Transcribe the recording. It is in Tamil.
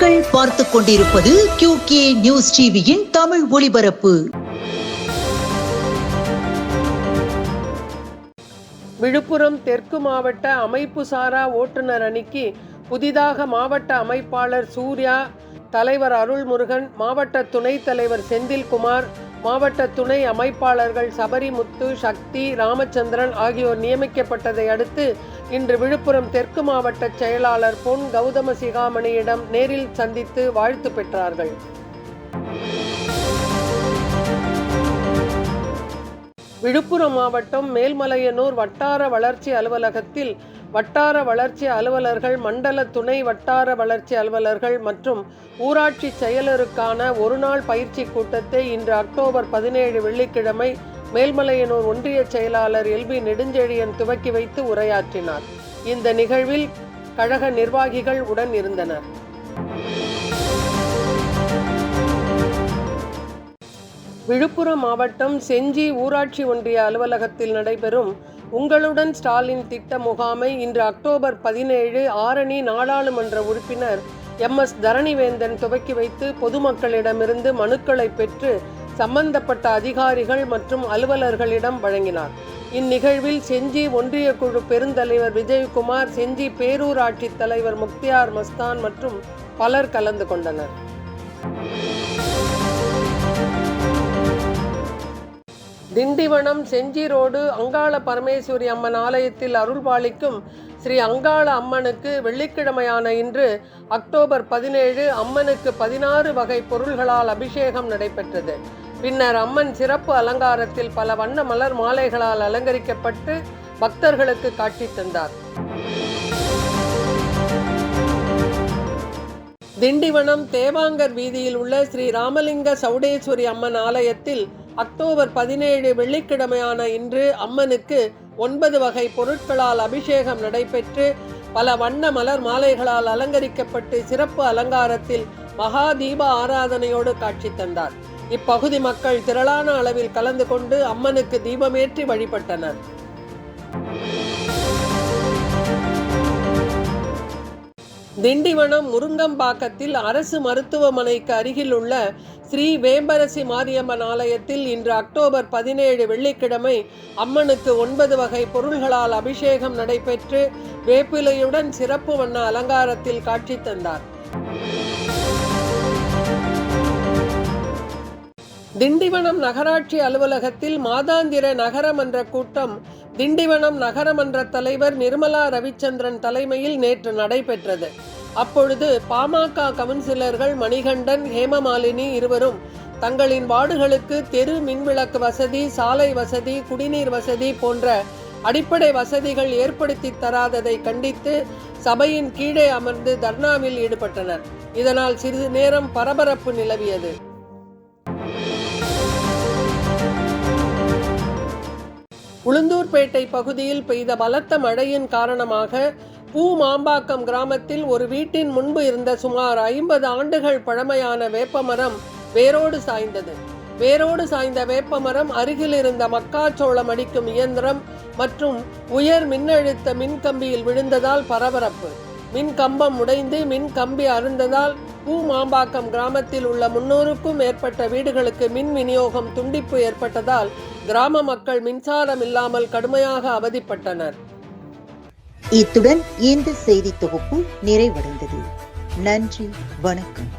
நீங்கள் பார்த்துக் கொண்டிருப்பது QK நியூஸ் டிவியின் தமிழ் ஒளிபரப்பு. விழுப்புரம் தெற்கு மாவட்ட அமைப்பு சாரா ஓட்டுநர் அணிக்கு புதிதாக மாவட்ட அமைப்பாளர் சூர்யா, தலைவர் அருள்முருகன், மாவட்ட துணைத் தலைவர் செந்தில்குமார், மாவட்ட துணை அமைப்பாளர்கள் சபரிமுத்து, சக்தி, ராமச்சந்திரன் ஆகியோர் நியமிக்கப்பட்டதை அடுத்து இன்று விழுப்புரம் தெற்கு மாவட்ட செயலாளர் பொன் கௌதம சிகாமணியிடம் நேரில் சந்தித்து வாழ்த்து பெற்றார்கள். விழுப்புரம் மாவட்டம் மேல்மலையனூர் வட்டார வளர்ச்சி அலுவலகத்தில் வட்டார வளர்ச்சி அலுவலர்கள், மண்டல துணை வட்டார வளர்ச்சி அலுவலர்கள் மற்றும் ஊராட்சி செயலருக்கான ஒருநாள் பயிற்சி கூட்டத்தை இன்று அக்டோபர் 17 வெள்ளிக்கிழமை மேல்மலையனூர் ஒன்றிய செயலாளர் LB நெடுஞ்செழியன் துவக்கி வைத்து உரையாற்றினார். இந்த நிகழ்வில் கழக நிர்வாகிகள் உடன் இருந்தனர். விழுப்புரம் மாவட்டம் செஞ்சி ஊராட்சி ஒன்றிய அலுவலகத்தில் நடைபெறும் உங்களுடன் ஸ்டாலின் திட்ட முகாமை இன்று அக்டோபர் 17 ஆரணி நாடாளுமன்ற உறுப்பினர் MS தரணிவேந்தன் துவக்கி வைத்து பொதுமக்களிடமிருந்து மனுக்களை பெற்று சம்பந்தப்பட்ட அதிகாரிகள் மற்றும் அலுவலர்களிடம் வழங்கினார். இந்நிகழ்வில் செஞ்சி ஒன்றிய குழு பெருந்தலைவர் விஜயகுமார், செஞ்சி பேரூராட்சி தலைவர் முக்தியார் மஸ்தான் மற்றும் பலர் கலந்து கொண்டனர். திண்டிவனம் செஞ்சி ரோடு அங்காள பரமேஸ்வரி அம்மன் ஆலயத்தில் அருள்பாலிக்கும் ஸ்ரீ அங்காள அம்மனுக்கு வெள்ளிக்கிழமையான இன்று அக்டோபர் 17 அம்மனுக்கு 16 வகை பொருள்களால் அபிஷேகம் நடைபெற்றது. பின்னர் அம்மன் சிறப்பு அலங்காரத்தில் பல வண்ண மலர் மாலைகளால் அலங்கரிக்கப்பட்டு பக்தர்களுக்கு காட்சி தந்தார். திண்டிவனம் தேவாங்கர் வீதியில் உள்ள ஸ்ரீ ராமலிங்க சௌடேஸ்வரி அம்மன் ஆலயத்தில் அக்டோபர் 17 வெள்ளிக்கிழமையான இன்று அம்மனுக்கு 9 வகை பொருட்களால் அபிஷேகம் நடைபெற்று பல வண்ண மலர் மாலைகளால் அலங்கரிக்கப்பட்டு சிறப்பு அலங்காரத்தில் மகா தீப ஆராதனையோடு காட்சி தந்தார். இப்பகுதி மக்கள் திரளான அளவில் கலந்து கொண்டு அம்மனுக்கு தீபமேற்றி வழிபட்டனர். திண்டிவனம் முருங்கம்பாக்கத்தில் அரசு மருத்துவமனைக்கு அருகில் உள்ள ஸ்ரீ வேம்பரசி மாரியம்மன் ஆலயத்தில் இன்று அக்டோபர் 17 வெள்ளிக்கிழமை அம்மனுக்கு 9 வகை பொருள்களால் அபிஷேகம் நடைபெற்று வேப்பிலையுடன் சிறப்பு வண்ண அலங்காரத்தில் காட்சி தந்தார். திண்டிவனம் நகராட்சி அலுவலகத்தில் மாதாந்திர நகரமன்ற கூட்டம் திண்டிவனம் நகரமன்ற தலைவர் நிர்மலா ரவிச்சந்திரன் தலைமையில் நேற்று நடைபெற்றது. அப்பொழுது பாமக கவுன்சிலர்கள் மணிகண்டன், ஹேமமாலினி இருவரும் தங்களின் வார்டுகளுக்கு தெரு மின்விளக்கு வசதி, சாலை வசதி, குடிநீர் வசதி போன்ற அடிப்படை வசதிகள் ஏற்படுத்தி தராததை கண்டித்து சபையின் கீழே அமர்ந்து தர்ணாவில் ஈடுபட்டனர். இதனால் சிறிது நேரம் பரபரப்பு நிலவியது. உளுந்தூர்பேட்டை பகுதியில் பெய்த பலத்த மழையின் காரணமாக பூமாம்பாக்கம் கிராமத்தில் ஒரு வீட்டின் முன்பு இருந்த சுமார் 50 ஆண்டுகள் பழமையான வேப்பமரம் வேரோடு சாய்ந்தது. வேரோடு சாய்ந்த வேப்பமரம் அருகில் இருந்த மக்காச்சோளம் அடிக்கும் இயந்திரம் மற்றும் உயர் மின்னழுத்த மின்கம்பியில் விழுந்ததால் பரபரப்பு. மின்கம்பம் உடைந்து மின்கம்பி அறுந்ததால் பூமாம்பாக்கம் கிராமத்தில் உள்ள 300க்கும் மேற்பட்ட வீடுகளுக்கு மின் விநியோகம் துண்டிப்பு ஏற்பட்டதால் கிராம மக்கள் மின்சாரம் இல்லாமல் கடுமையாக அவதிப்பட்டனர். இத்துடன் இந்த செய்தி தொகுப்பு நிறைவடைந்தது. நன்றி, வணக்கம்.